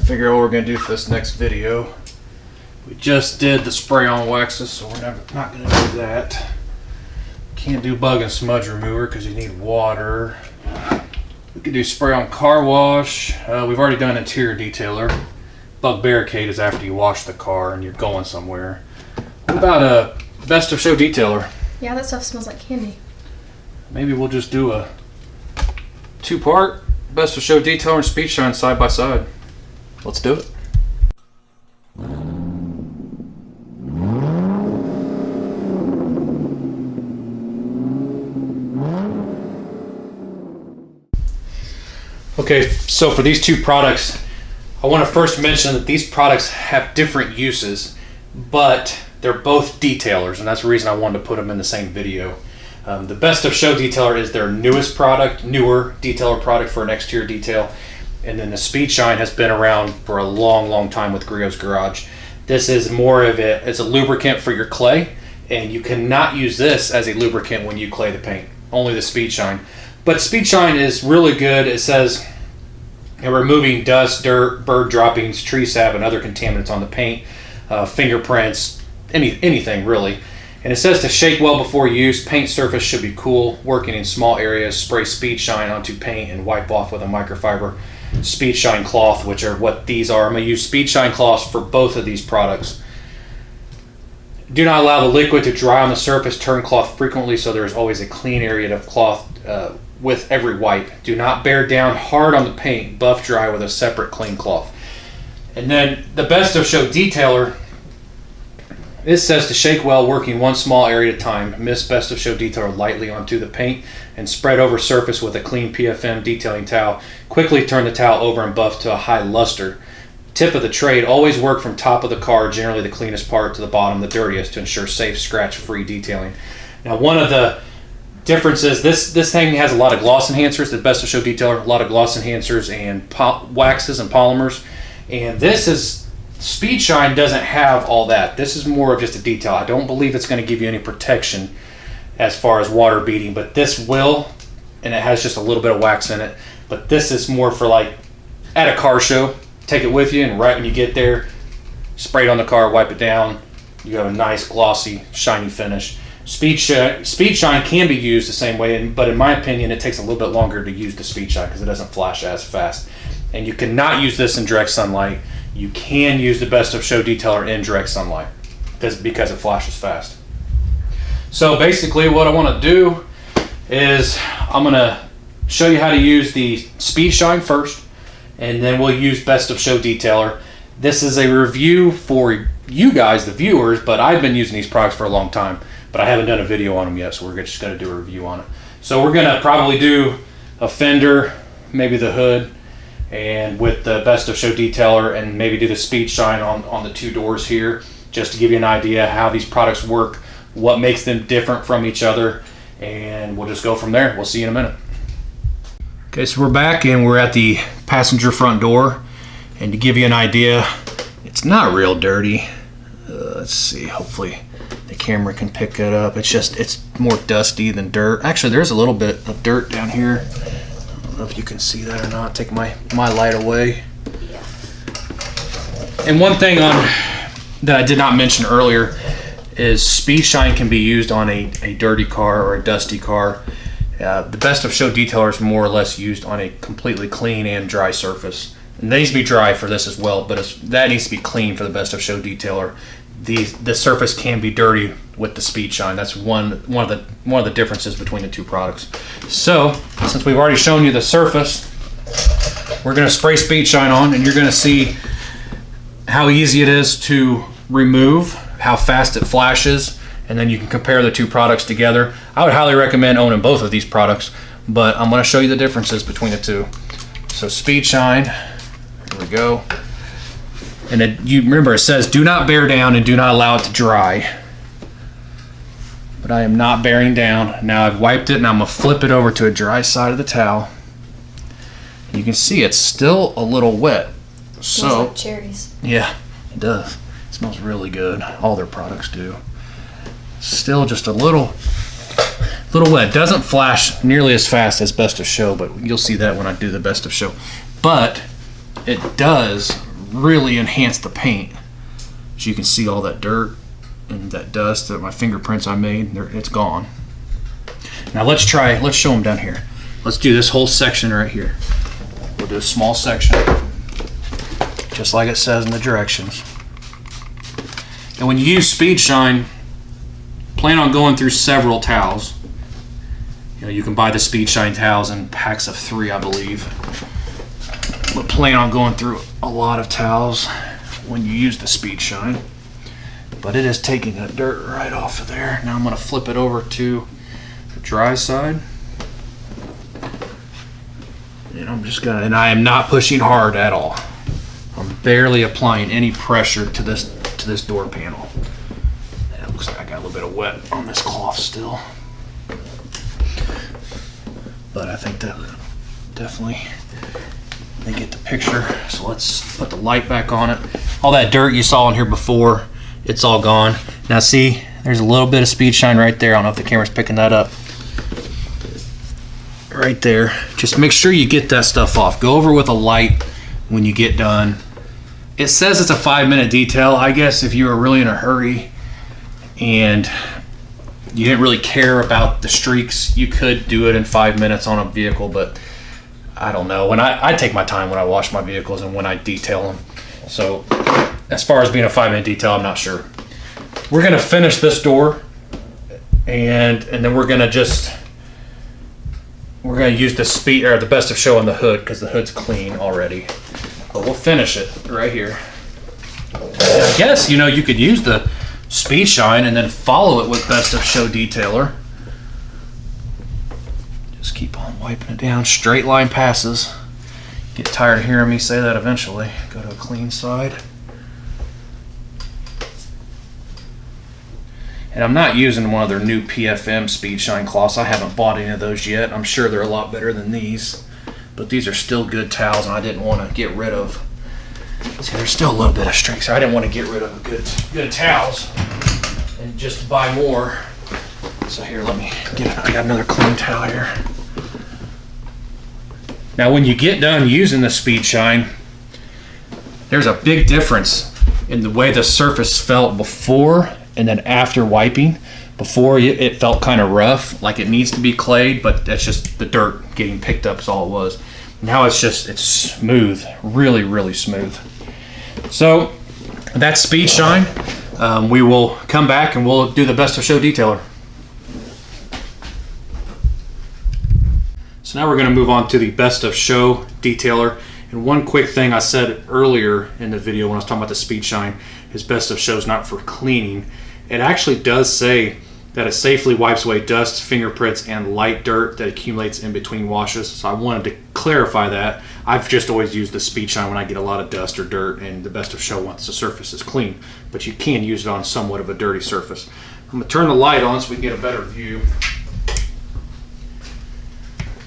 figure out what we're going to do for this next video. We just did the spray on waxes, so we're not going to do that. Can't do bug and smudge remover because you need water. We could do spray on car wash. We've already done interior detailer. Bug barricade is after you wash the car and you're going somewhere. What about a best of show detailer? Yeah, that stuff smells like candy. Maybe we'll just do a 2-part best of show detailer and speed shine side by side. Let's do it. Okay, so for these two products, I want to first mention that these products have different uses, but they're both detailers, and that's the reason I wanted to put them in the same video. The Best of Show Detailer is their newest product, newer detailer product for an exterior detail, and then the Speed Shine has been around for a long, long time with Griot's Garage. This is more of it's a lubricant for your clay, and you cannot use this as a lubricant when you clay the paint, only the Speed Shine. But Speed Shine is really good. It says removing dust, dirt, bird droppings, tree sap, and other contaminants on the paint, fingerprints, anything really. And it says to shake well before use. Paint surface should be cool. Working in small areas, spray Speed Shine onto paint and wipe off with a microfiber Speed Shine cloth, which are what these are. I'm going to use Speed Shine cloths for both of these products. Do not allow the liquid to dry on the surface. Turn cloth frequently so there is always a clean area of cloth with every wipe. Do not bear down hard on the paint. Buff dry with a separate clean cloth. And then the Best of Show Detailer, it says to shake well, working one small area at a time. Mist Best of Show Detailer lightly onto the paint and spread over surface with a clean PFM detailing towel. Quickly turn the towel over and buff to a high luster. Tip of the trade, always work from top of the car, generally the cleanest part, to the bottom, the dirtiest, to ensure safe, scratch-free detailing. Now, one of the differences, this thing has a lot of gloss enhancers, the Best of Show Detailer, a lot of gloss enhancers and waxes and polymers. And this is, Speed Shine doesn't have all that. This is more of just a detail. I don't believe it's going to give you any protection as far as water beading, but this will, and it has just a little bit of wax in it. But this is more for like at a car show. Take it with you, and right when you get there, spray it on the car, wipe it down. You have a nice, glossy, shiny finish. Speed Shine can be used the same way, but in my opinion, it takes a little bit longer to use the Speed Shine because it doesn't flash as fast. And you cannot use this in direct sunlight. You can use the Best of Show Detailer in direct sunlight because it flashes fast. So basically what I want to do is I'm going to show you how to use the Speed Shine first, and then we'll use Best of Show Detailer. This is a review for you guys, the viewers, but I've been using these products for a long time, but I haven't done a video on them yet, so we're just going to do a review on it. So we're going to probably do a fender, maybe the hood, and with the Best of Show Detailer, and maybe do the Speed Shine on the two doors here, just to give you an idea how these products work, what makes them different from each other, and we'll just go from there. We'll see you in a minute. Okay, so we're back and we're at the passenger front door, and to give you an idea, it's not real dirty. Let's see, hopefully the camera can pick it up. It's more dusty than dirt. Actually, there's a little bit of dirt down here. I don't know if you can see that or not. Take my light away. And one thing that I did not mention earlier is Speed Shine can be used on a dirty car or a dusty car. The Best of Show Detailer is more or less used on a completely clean and dry surface. And they needs to be dry for this as well, but that needs to be clean for the Best of Show Detailer. The surface can be dirty with the Speed Shine. That's one of the differences between the two products. So since we've already shown you the surface, we're going to spray Speed Shine on, and you're going to see how easy it is to remove, how fast it flashes, and then you can compare the two products together. I would highly recommend owning both of these products, but I'm going to show you the differences between the two. So Speed Shine, here we go. And you remember it says do not bear down and do not allow it to dry. But I am not bearing down. Now I've wiped it, and I'm going to flip it over to a dry side of the towel. You can see it's still a little wet. Smells like cherries. Yeah, it does. It smells really good. All their products do. Still just a little wet. Doesn't flash nearly as fast as Best of Show, but you'll see that when I do the Best of Show. But it does really enhance the paint. As you can see, all that dirt and that dust, that my fingerprints I made, it's gone. Now let's show them down here. Let's do this whole section right here. We'll do a small section, just like it says in the directions. And when you use Speed Shine, plan on going through several towels. You can buy the Speed Shine towels in packs of 3, I believe. But plan on going through a lot of towels when you use the Speed Shine. But it is taking that dirt right off of there. Now I'm going to flip it over to the dry side. And and I am not pushing hard at all. I'm barely applying any pressure to this door panel. And it looks like I got a little bit of wet on this cloth still. But I think that definitely they get the picture. So let's put the light back on it. All that dirt you saw in here before, it's all gone. Now see, there's a little bit of Speed Shine right there. I don't know if the camera's picking that up. Right there. Just make sure you get that stuff off. Go over with a light when you get done. It says it's a 5-minute detail. I guess if you were really in a hurry and you didn't really care about the streaks, you could do it in 5 minutes on a vehicle, but I don't know. When I take my time when I wash my vehicles and when I detail them. So as far as being a 5-minute detail, I'm not sure. We're gonna finish this door and then we're gonna use the Best of Show on the hood because the hood's clean already. But we'll finish it right here. And I guess you could use the Speed Shine and then follow it with Best of Show Detailer. Just keep on wiping it down. Straight line passes. Get tired of hearing me say that eventually. Go to a clean side. And I'm not using one of their new PFM Speed Shine cloths. I haven't bought any of those yet. I'm sure they're a lot better than these. But these are still good towels, and I didn't want to get rid of. See, there's still a little bit of streaks. I didn't want to get rid of good towels and just buy more. So here, let me get it. I got another clean towel here. Now, when you get done using the Speed Shine, there's a big difference in the way the surface felt before and then after wiping. Before, it felt kind of rough, like it needs to be clayed, but that's just the dirt getting picked up is all it was. Now it's smooth, really, really smooth. So that's Speed Shine. We will come back and we'll do the Best of Show Detailer. So now we're going to move on to the Best of Show Detailer. And one quick thing I said earlier in the video when I was talking about the Speed Shine is Best of Show is not for cleaning. It actually does say that it safely wipes away dust, fingerprints, and light dirt that accumulates in between washes. So I wanted to clarify that. I've just always used the Speed Shine when I get a lot of dust or dirt, and the Best of Show once the surface is clean. But you can use it on somewhat of a dirty surface. I'm gonna turn the light on so we can get a better view.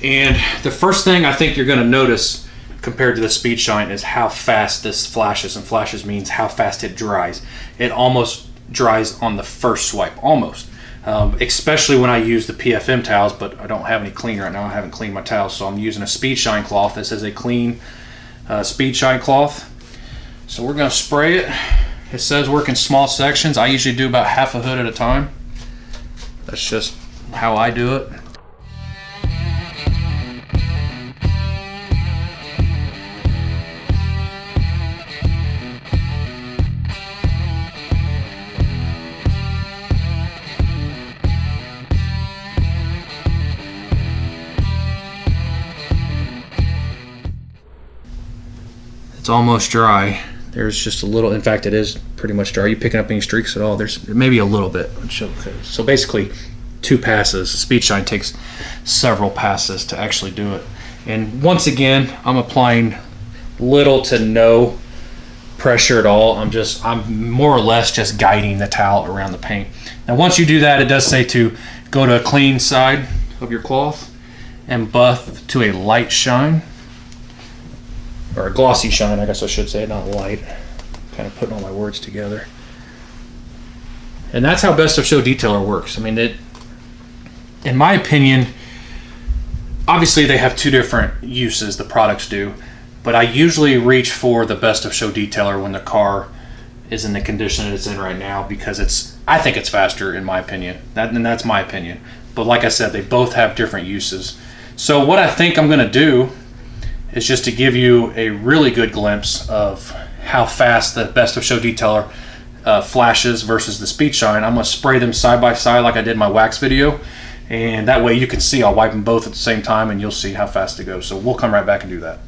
And the first thing I think you're gonna notice compared to the Speed Shine is how fast this flashes, and flashes means how fast it dries. It almost dries on the first swipe, almost. Especially when I use the PFM towels, but I don't have any clean right now. I haven't cleaned my towels, so I'm using a Speed Shine cloth. This is a clean Speed Shine cloth. So we're going to spray it. It says work in small sections. I usually do about half a hood at a time. That's just how I do it. It's almost dry. There's just a little, in fact it is pretty much dry. Are you picking up any streaks at all? There's maybe a little bit. So basically 2 passes. Speed Shine takes several passes to actually do it. And once again, I'm applying little to no pressure at all. I'm more or less just guiding the towel around the paint. Now once you do that, it does say to go to a clean side of your cloth and buff to a light shine. Or a glossy shine, I guess I should say, not light. Kind of putting all my words together. And that's how Best of Show Detailer works. I mean, in my opinion, obviously they have 2 different uses, the products do, but I usually reach for the Best of Show Detailer when the car is in the condition that it's in right now, because I think it's faster, in my opinion. That's my opinion. But like I said, they both have different uses. So what I think I'm going to do is just to give you a really good glimpse of how fast the Best of Show Detailer flashes versus the Speed Shine. I'm going to spray them side by side like I did in my wax video, and that way you can see. I'll wipe them both at the same time and you'll see how fast it goes. So we'll come right back and do that.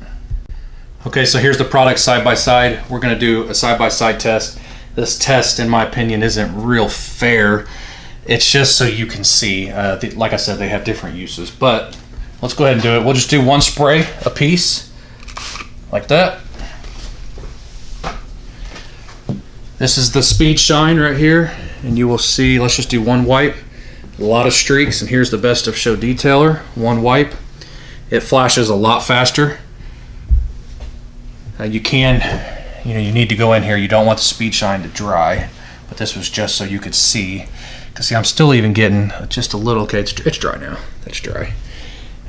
Okay, so here's the products side by side. We're going to do a side by side test. This test, in my opinion, isn't real fair. It's just so you can see. Like I said, they have different uses, but let's go ahead and do it. We'll just do one spray a piece, like that. This is the Speed Shine right here, and you will see, let's just do one wipe. A lot of streaks, and here's the Best of Show Detailer. One wipe. It flashes a lot faster. You need to go in here. You don't want the Speed Shine to dry, but this was just so you could see. Because see, I'm still even getting just a little. Okay, it's dry now. That's dry.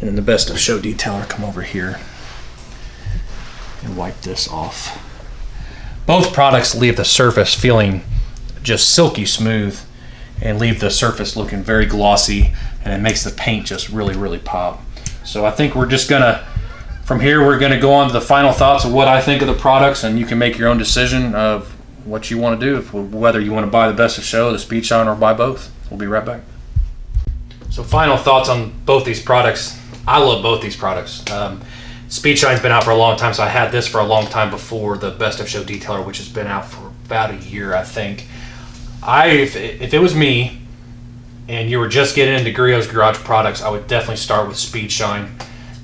And then the Best of Show Detailer, come over here and wipe this off. Both products leave the surface feeling just silky smooth and leave the surface looking very glossy, and it makes the paint just really, really pop. So I think we're just gonna, from here, we're gonna go on to the final thoughts of what I think of the products, and you can make your own decision of what you want to do, whether you want to buy the Best of Show, the Speed Shine, or buy both. We'll be right back. So final thoughts on both these products. I love both these products. Speed Shine's been out for a long time, so I had this for a long time before the Best of Show Detailer, which has been out for about a year, I think. If it was me and you were just getting into Griot's Garage products, I would definitely start with Speed Shine,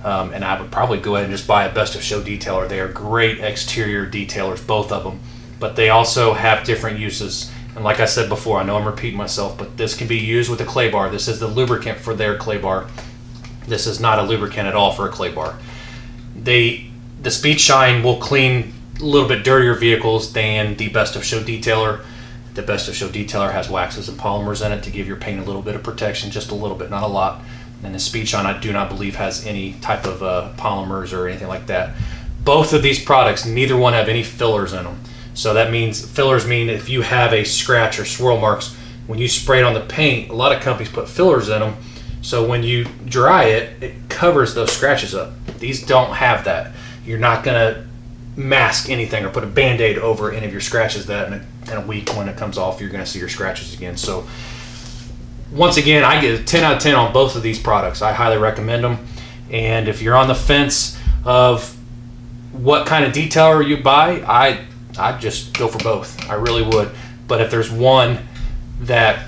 and I would probably go ahead and just buy a Best of Show Detailer. They are great exterior detailers, both of them, but they also have different uses. And like I said before, I know I'm repeating myself, but this can be used with a clay bar. This is the lubricant for their clay bar. This is not a lubricant at all for a clay bar. The Speed Shine will clean a little bit dirtier vehicles than the Best of Show Detailer. The Best of Show Detailer has waxes and polymers in it to give your paint a little bit of protection, just a little bit, not a lot. And the Speed Shine, I do not believe, has any type of polymers or anything like that. Both of these products, neither one have any fillers in them. So that means, fillers mean if you have a scratch or swirl marks, when you spray it on the paint, a lot of companies put fillers in them. So when you dry it, it covers those scratches up. These don't have that. You're not gonna mask anything or put a Band-Aid over any of your scratches. That in a week, when it comes off, you're gonna see your scratches again. So once again, I get a 10 out of 10 on both of these products. I highly recommend them. And if you're on the fence of what kind of detailer you buy, I'd just go for both. I really would. But if there's one that,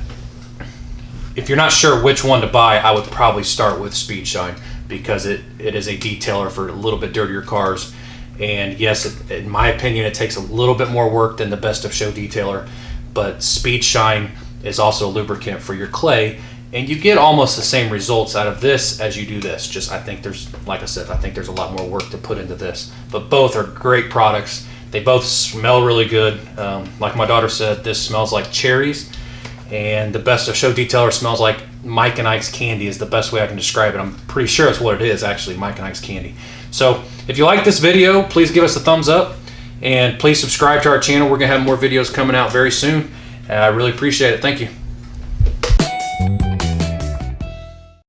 if you're not sure which one to buy, I would probably start with Speed Shine, because it is a detailer for a little bit dirtier cars. And yes, in my opinion, it takes a little bit more work than the Best of Show Detailer, but Speed Shine is also a lubricant for your clay, and you get almost the same results out of this as you do this. Just, I think there's, like I said, I think there's a lot more work to put into this. But both are great products. They both smell really good. Like my daughter said, this smells like cherries, and the Best of Show Detailer smells like Mike and Ike's candy is the best way I can describe it. I'm pretty sure it's what it is, actually, Mike and Ike's candy. So if you like this video, please give us a thumbs up, and please subscribe to our channel. We're gonna have more videos coming out very soon. I really appreciate it. Thank you.